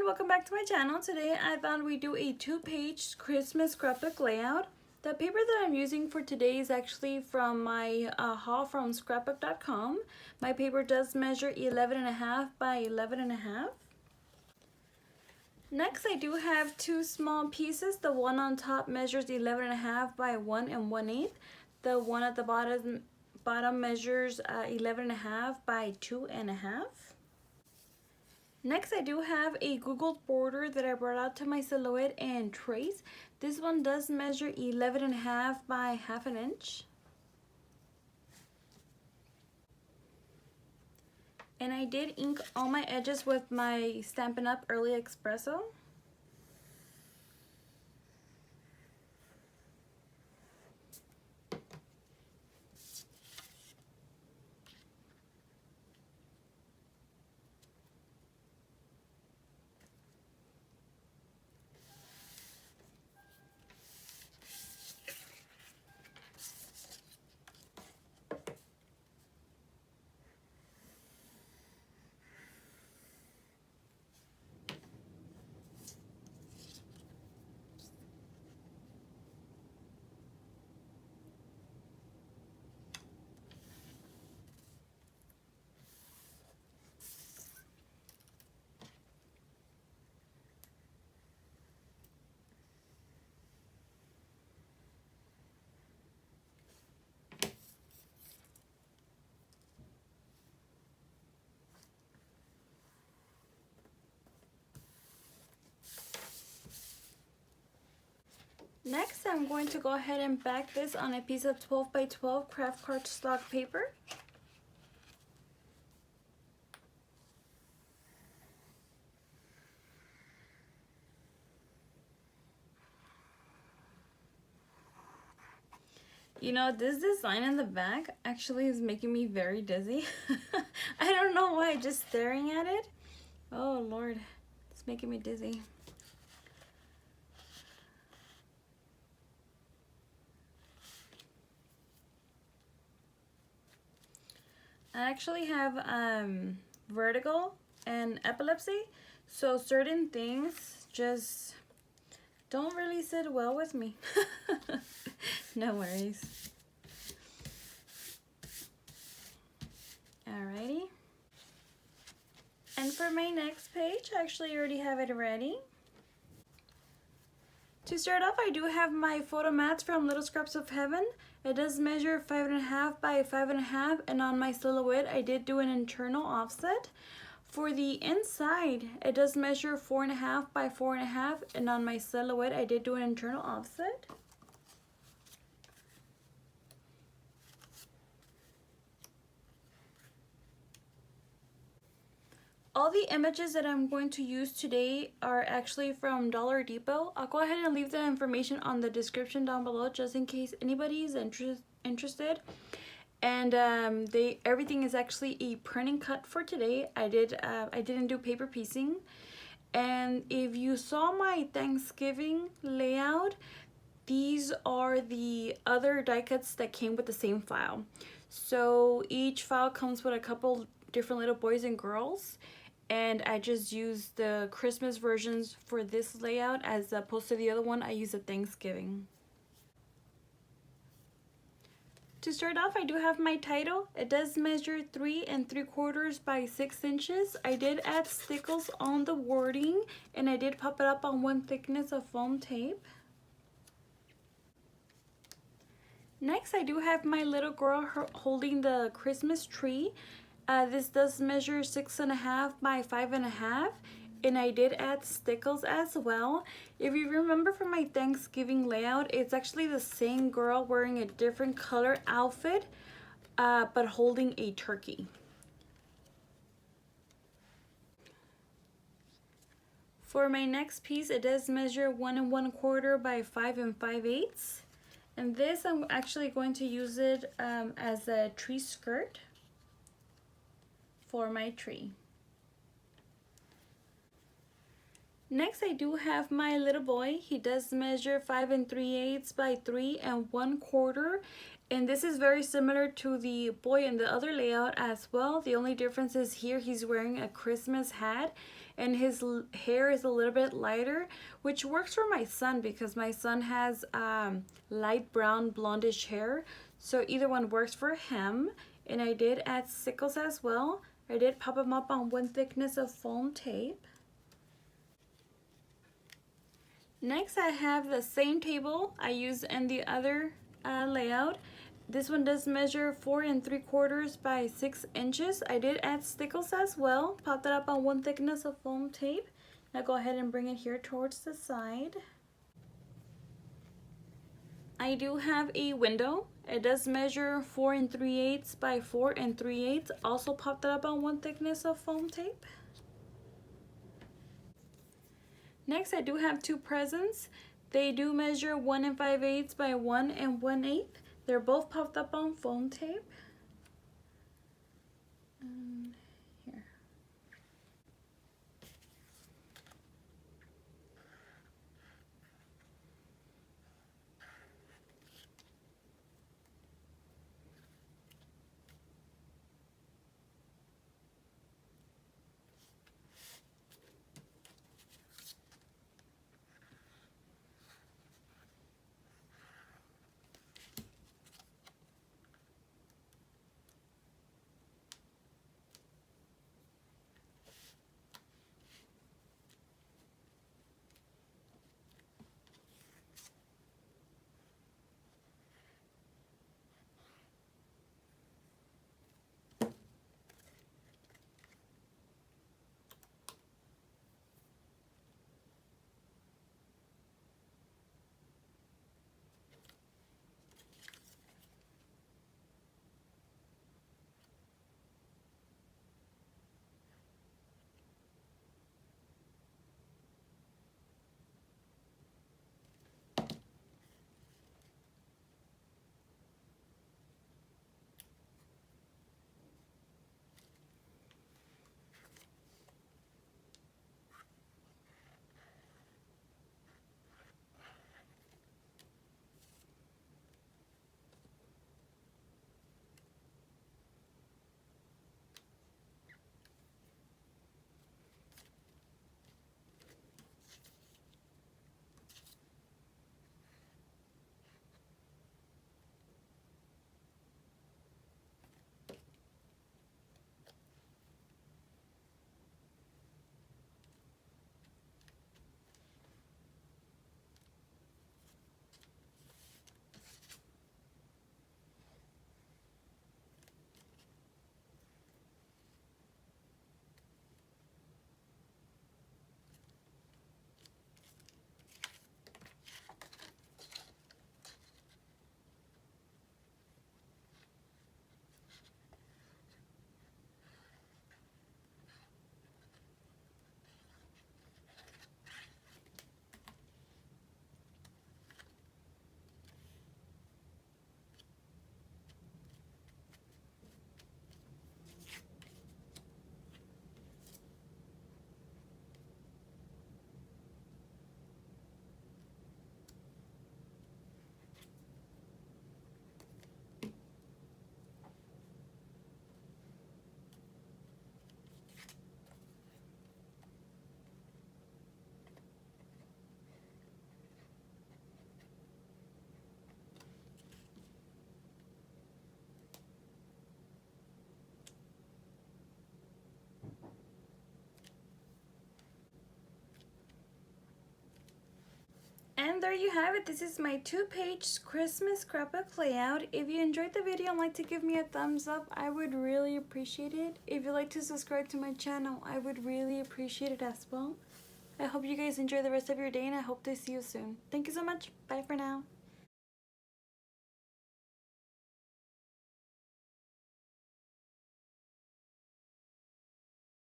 everyone, welcome back to my channel. Today I thought we'd do a 2-page Christmas scrapbook layout. The paper that I'm using for today is actually from my haul from scrapbook.com. My paper does measure 11.5 by 11.5. Next I do have two small pieces. The one on top measures 11.5 by 1 1/8. The one at the bottom measures 11.5 by 2.5. Next, I do have a Googled border that I brought out to my silhouette and trace. This one does measure 11.5 by 1/2 inch. And I did ink all my edges with my Stampin' Up! Early Espresso. Next, I'm going to go ahead and back this on a piece of 12 by 12 craft cardstock paper. You know, this design in the back actually is making me very dizzy. I don't know why, just staring at it. Oh Lord, it's making me dizzy. I actually have vertigo and epilepsy, so certain things just don't really sit well with me. No worries. Alrighty. And for my next page, I actually already have it ready. To start off, I do have my photo mats from Little Scraps of Heaven. It does measure 5.5 by 5.5, and on my silhouette, I did do an internal offset. For the inside, it does measure 4.5 by 4.5, and on my silhouette, I did do an internal offset. All the images that I'm going to use today are actually from Dollar Depot. I'll go ahead and leave the information on the description down below just in case anybody is interested. And everything is actually a print and cut for today. I didn't do paper piecing. And if you saw my Thanksgiving layout, these are the other die cuts that came with the same file. So each file comes with a couple different little boys and girls, and I just used the Christmas versions for this layout as opposed to the other one I used the Thanksgiving. To start off, I do have my title. It does measure 3 3/4 by 6 inches. I did add stickles on the wording, and I did pop it up on 1 thickness of foam tape. Next, I do have my little girl holding the Christmas tree. This does measure 6.5 by 5.5, and I did add stickles as well. If you remember from my Thanksgiving layout, it's actually the same girl wearing a different color outfit, but holding a turkey. For my next piece, it does measure 1 1/4 by 5 5/8. And this, I'm actually going to use it as a tree skirt for my tree. Next, I do have my little boy. He does measure 5 3/8 by 3 1/4, And this is very similar to the boy in the other layout as well. The only difference is here he's wearing a Christmas hat and his hair is a little bit lighter, which works for my son because my son has light brown blondish hair. So either one works for him. And I did add sickles as well. I did pop them up on one thickness of foam tape. Next, I have the same table I used in the other layout. This one does measure 4 3/4 by 6 inches. I did add stickles as well. Pop that up on one thickness of foam tape. Now go ahead and bring it here towards the side. I do have a window. It does measure 4 3/8 by 4 3/8. Also pop that up on one thickness of foam tape. Next, I do have two presents. They do measure 1 5/8 by 1 1/8. They're both popped up on foam tape. Here. And there you have it. This is my 2-page Christmas scrapbook layout. If you enjoyed the video and like to give me a thumbs up, I would really appreciate it. If you'd like to subscribe to my channel, I would really appreciate it as well. I hope you guys enjoy the rest of your day and I hope to see you soon. Thank you so much. Bye for now.